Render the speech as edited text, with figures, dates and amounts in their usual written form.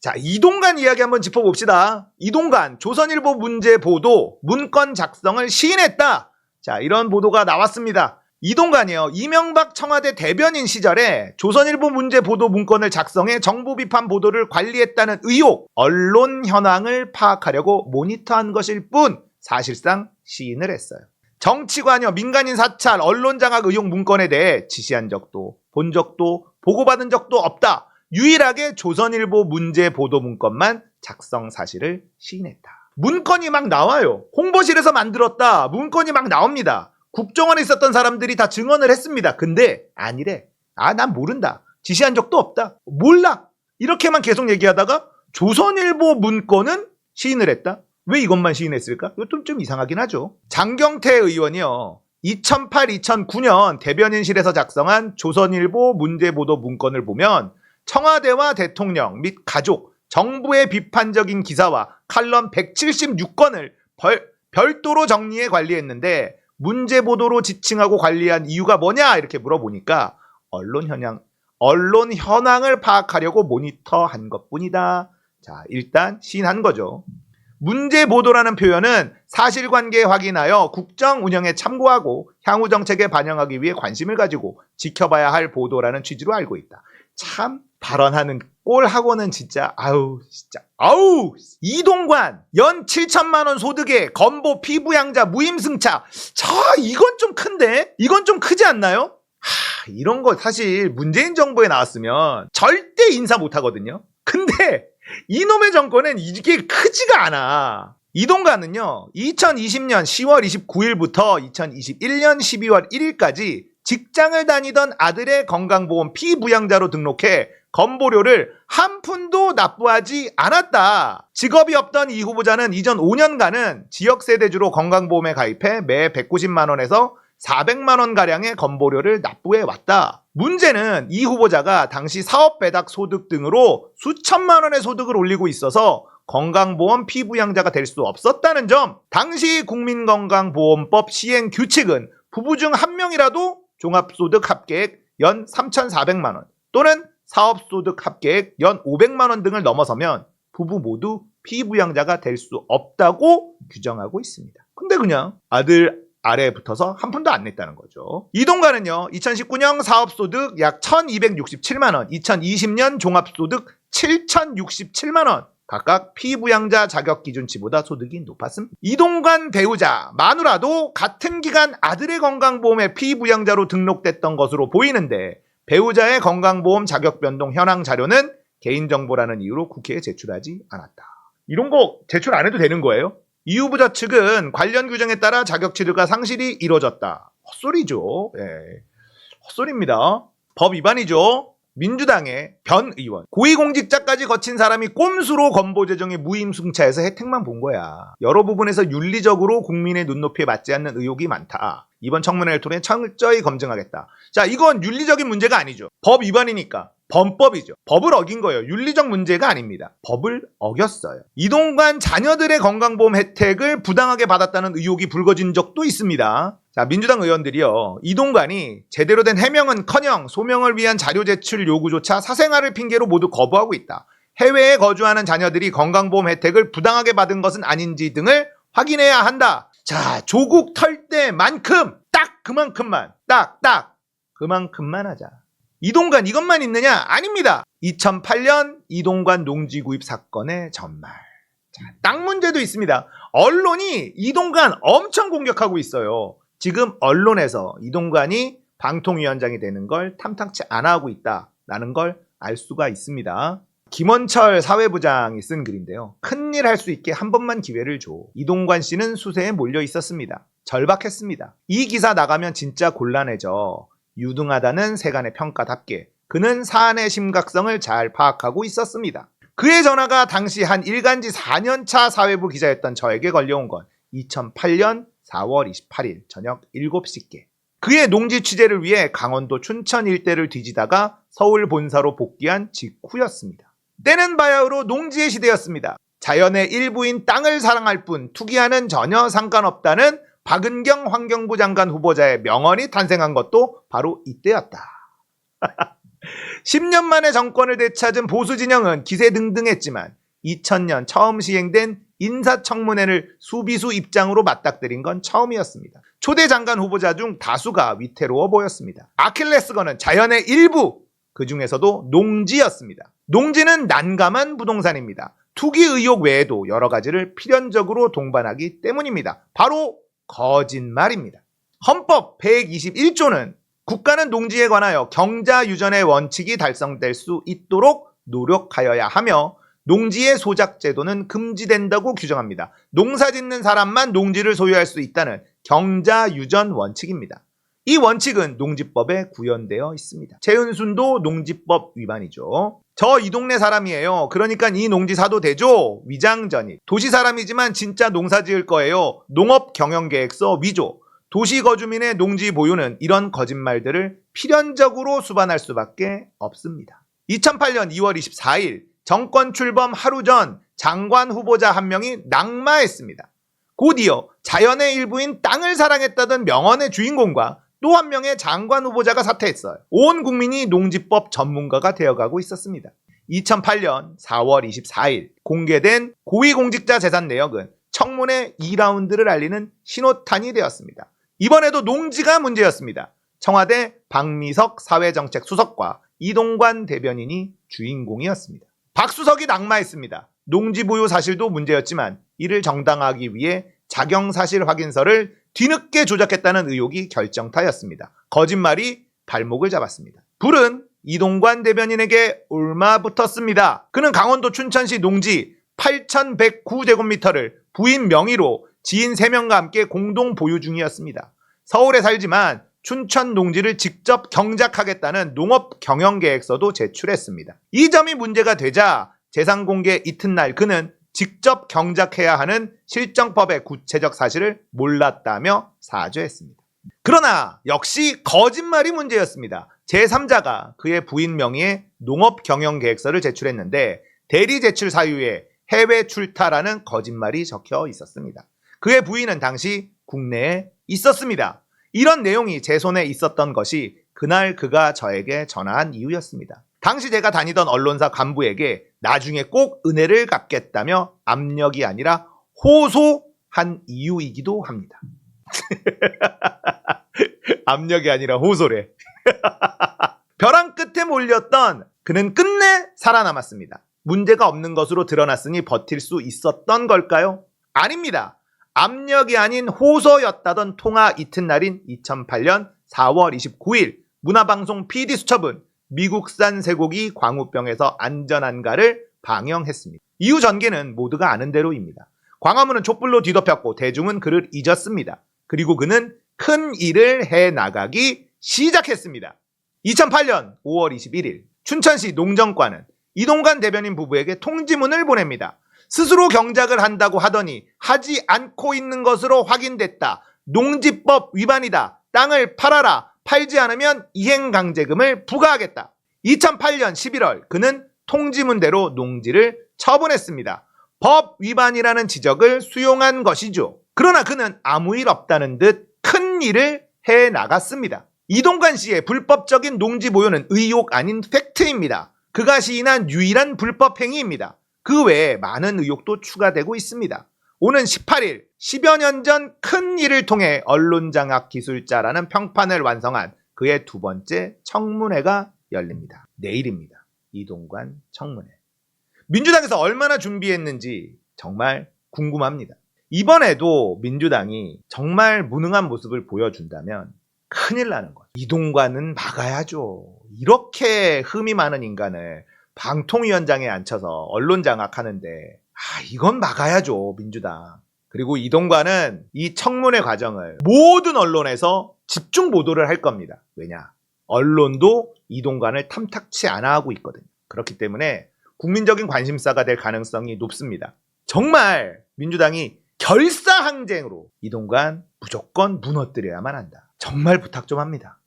자, 이동관 이야기 한번 짚어봅시다. 이동관, 조선일보 문제 보도, 문건 작성을 시인했다. 자, 이런 보도가 나왔습니다. 이동관이요, 이명박 청와대 대변인 시절에 조선일보 문제 보도 문건을 작성해 정부 비판 보도를 관리했다는 의혹, 언론 현황을 파악하려고 모니터한 것일 뿐 사실상 시인을 했어요. 정치관여, 민간인 사찰, 언론 장악 의혹 문건에 대해 지시한 적도, 본 적도, 보고받은 적도 없다. 유일하게 조선일보 문제 보도 문건만 작성 사실을 시인했다. 문건이 막 나와요. 홍보실에서 만들었다. 문건이 막 나옵니다. 국정원에 있었던 사람들이 다 증언을 했습니다. 근데 아니래. 난 모른다. 지시한 적도 없다. 몰라. 이렇게만 계속 얘기하다가 조선일보 문건은 시인을 했다. 왜 이것만 시인했을까? 이것도 좀 이상하긴 하죠. 장경태 의원이요, 2008-2009년 대변인실에서 작성한 조선일보 문제보도 문건을 보면 청와대와 대통령 및 가족, 정부의 비판적인 기사와 칼럼 176건을 별도로 정리해 관리했는데 문제보도로 지칭하고 관리한 이유가 뭐냐? 이렇게 물어보니까 언론 현황을 파악하려고 모니터한 것뿐이다. 자, 일단 시인한 거죠. 문제보도라는 표현은 사실관계 확인하여 국정 운영에 참고하고 향후 정책에 반영하기 위해 관심을 가지고 지켜봐야 할 보도라는 취지로 알고 있다. 참 발언하는 꼴하고는 진짜 이동관 연 7천만 원 소득에 건보 피부양자 무임승차. 이건 좀 큰데? 이건 좀 크지 않나요? 이런 거 사실 문재인 정부에 나왔으면 절대 인사 못 하거든요. 근데 이놈의 정권은 이게 크지가 않아. 이동관은요, 2020년 10월 29일부터 2021년 12월 1일까지 직장을 다니던 아들의 건강보험 피부양자로 등록해 건보료를 한 푼도 납부하지 않았다. 직업이 없던 이 후보자는 이전 5년간은 지역세대주로 건강보험에 가입해 매 190만 원에서 400만 원가량의 건보료를 납부해왔다. 문제는 이 후보자가 당시 사업배당 소득 등으로 수천만 원의 소득을 올리고 있어서 건강보험 피부양자가 될 수 없었다는 점. 당시 국민건강보험법 시행 규칙은 부부 중 한 명이라도 종합소득 합계액 연 3,400만 원 또는 사업소득 합계액 연 500만 원 등을 넘어서면 부부 모두 피부양자가 될 수 없다고 규정하고 있습니다. 근데 그냥 아들 아래에 붙어서 한 푼도 안 냈다는 거죠. 이동관은요, 2019년 사업소득 약 1,267만 원, 2020년 종합소득 7,067만 원, 각각 피부양자 자격 기준치보다 소득이 높았습니다. 이동관 배우자 마누라도 같은 기간 아들의 건강보험에 피부양자로 등록됐던 것으로 보이는데 배우자의 건강보험 자격 변동 현황 자료는 개인정보라는 이유로 국회에 제출하지 않았다. 이런 거 제출 안 해도 되는 거예요? 이 후보자 측은 관련 규정에 따라 자격치료가 상실이 이루어졌다. 헛소리죠. 헛소리입니다. 법 위반이죠. 민주당의 변 의원, 고위공직자까지 거친 사람이 꼼수로 건보 재정의 무임승차해서 혜택만 본 거야. 여러 부분에서 윤리적으로 국민의 눈높이에 맞지 않는 의혹이 많다. 이번 청문회를 통해 철저히 검증하겠다. 자, 이건 윤리적인 문제가 아니죠. 법 위반이니까 범법이죠. 법을 어긴 거예요. 윤리적 문제가 아닙니다. 법을 어겼어요. 이동관 자녀들의 건강보험 혜택을 부당하게 받았다는 의혹이 불거진 적도 있습니다. 자, 민주당 의원들이요, 이동관이 제대로 된 해명은커녕 소명을 위한 자료 제출 요구조차 사생활을 핑계로 모두 거부하고 있다. 해외에 거주하는 자녀들이 건강보험 혜택을 부당하게 받은 것은 아닌지 등을 확인해야 한다. 자, 조국 털 때만큼 딱 그만큼만 그만큼만 하자. 이동관 이것만 있느냐? 아닙니다. 2008년 이동관 농지 구입 사건의 전말. 자, 땅 문제도 있습니다. 언론이 이동관 엄청 공격하고 있어요. 지금 언론에서 이동관이 방통위원장이 되는 걸 탐탁치 않아 하고 있다라는 걸 알 수가 있습니다. 김원철 사회부장이 쓴 글인데요. 큰일 할 수 있게 한 번만 기회를 줘. 이동관 씨는 수세에 몰려 있었습니다. 절박했습니다. 이 기사 나가면 진짜 곤란해져. 유등하다는 세간의 평가답게 그는 사안의 심각성을 잘 파악하고 있었습니다. 그의 전화가 당시 한 일간지 4년차 사회부 기자였던 저에게 걸려온 건 2008년 4월 28일 저녁 7시께. 그의 농지 취재를 위해 강원도 춘천 일대를 뒤지다가 서울 본사로 복귀한 직후였습니다. 때는 바야흐로 농지의 시대였습니다. 자연의 일부인 땅을 사랑할 뿐 투기와는 전혀 상관없다는 박은경 환경부 장관 후보자의 명언이 탄생한 것도 바로 이때였다. 10년 만에 정권을 되찾은 보수 진영은 기세등등했지만 2000년 처음 시행된 인사청문회를 수비수 입장으로 맞닥뜨린 건 처음이었습니다. 초대 장관 후보자 중 다수가 위태로워 보였습니다. 아킬레스건은 자연의 일부, 그 중에서도 농지였습니다. 농지는 난감한 부동산입니다. 투기 의혹 외에도 여러 가지를 필연적으로 동반하기 때문입니다. 바로 거짓말입니다. 헌법 121조는 국가는 농지에 관하여 경자유전의 원칙이 달성될 수 있도록 노력하여야 하며 농지의 소작 제도는 금지된다고 규정합니다. 농사 짓는 사람만 농지를 소유할 수 있다는 경자유전 원칙입니다. 이 원칙은 농지법에 구현되어 있습니다. 최은순도 농지법 위반이죠. 저 이 동네 사람이에요. 그러니까 이 농지 사도 되죠? 위장전입. 도시 사람이지만 진짜 농사 지을 거예요. 농업경영계획서 위조. 도시 거주민의 농지 보유는 이런 거짓말들을 필연적으로 수반할 수밖에 없습니다. 2008년 2월 24일 정권 출범 하루 전 장관 후보자 한 명이 낙마했습니다. 곧이어 자연의 일부인 땅을 사랑했다던 명언의 주인공과 또 한 명의 장관 후보자가 사퇴했어요. 온 국민이 농지법 전문가가 되어가고 있었습니다. 2008년 4월 24일 공개된 고위공직자 재산 내역은 청문회 2라운드를 알리는 신호탄이 되었습니다. 이번에도 농지가 문제였습니다. 청와대 박미석 사회정책수석과 이동관 대변인이 주인공이었습니다. 박 수석이 낙마했습니다. 농지 보유 사실도 문제였지만 이를 정당화하기 위해 자경사실 확인서를 뒤늦게 조작했다는 의혹이 결정타였습니다. 거짓말이 발목을 잡았습니다. 불은 이동관 대변인에게 옮아붙었습니다. 그는 강원도 춘천시 농지 8,109제곱미터를 부인 명의로 지인 3명과 함께 공동 보유 중이었습니다. 서울에 살지만 춘천 농지를 직접 경작하겠다는 농업경영계획서도 제출했습니다. 이 점이 문제가 되자 재산 공개 이튿날 그는 직접 경작해야 하는 실정법의 구체적 사실을 몰랐다며 사죄했습니다. 그러나 역시 거짓말이 문제였습니다. 제3자가 그의 부인 명의의 농업경영계획서를 제출했는데 대리 제출 사유에 해외 출타라는 거짓말이 적혀 있었습니다. 그의 부인은 당시 국내에 있었습니다. 이런 내용이 제 손에 있었던 것이 그날 그가 저에게 전화한 이유였습니다. 당시 제가 다니던 언론사 간부에게 나중에 꼭 은혜를 갚겠다며 압력이 아니라 호소한 이유이기도 합니다. 압력이 아니라 호소래. 벼랑 끝에 몰렸던 그는 끝내 살아남았습니다. 문제가 없는 것으로 드러났으니 버틸 수 있었던 걸까요? 아닙니다. 압력이 아닌 호소였다던 통화 이튿날인 2008년 4월 29일 문화방송 PD수첩은 미국산 쇠고기 광우병에서 안전한가를 방영했습니다. 이후 전개는 모두가 아는 대로입니다. 광화문은 촛불로 뒤덮였고 대중은 그를 잊었습니다. 그리고 그는 큰 일을 해나가기 시작했습니다. 2008년 5월 21일 춘천시 농정과는 이동관 대변인 부부에게 통지문을 보냅니다. 스스로 경작을 한다고 하더니 하지 않고 있는 것으로 확인됐다. 농지법 위반이다. 땅을 팔아라. 팔지 않으면 이행강제금을 부과하겠다. 2008년 11월 그는 통지문대로 농지를 처분했습니다. 법 위반이라는 지적을 수용한 것이죠. 그러나 그는 아무 일 없다는 듯 큰 일을 해나갔습니다. 이동관 씨의 불법적인 농지 보유는 의혹 아닌 팩트입니다. 그가 시인한 유일한 불법 행위입니다. 그 외에 많은 의혹도 추가되고 있습니다. 오는 18일 10여 년 전 큰 일을 통해 언론장악 기술자라는 평판을 완성한 그의 두 번째 청문회가 열립니다. 내일입니다. 이동관 청문회. 민주당에서 얼마나 준비했는지 정말 궁금합니다. 이번에도 민주당이 정말 무능한 모습을 보여준다면 큰일 나는 거죠. 이동관은 막아야죠. 이렇게 흠이 많은 인간을 방통위원장에 앉혀서 언론 장악하는데 이건 막아야죠, 민주당. 그리고 이동관은 이 청문회 과정을 모든 언론에서 집중 보도를 할 겁니다. 왜냐? 언론도 이동관을 탐탁치 않아 하고 있거든요. 그렇기 때문에 국민적인 관심사가 될 가능성이 높습니다. 정말 민주당이 결사항쟁으로 이동관 무조건 무너뜨려야만 한다. 정말 부탁 좀 합니다.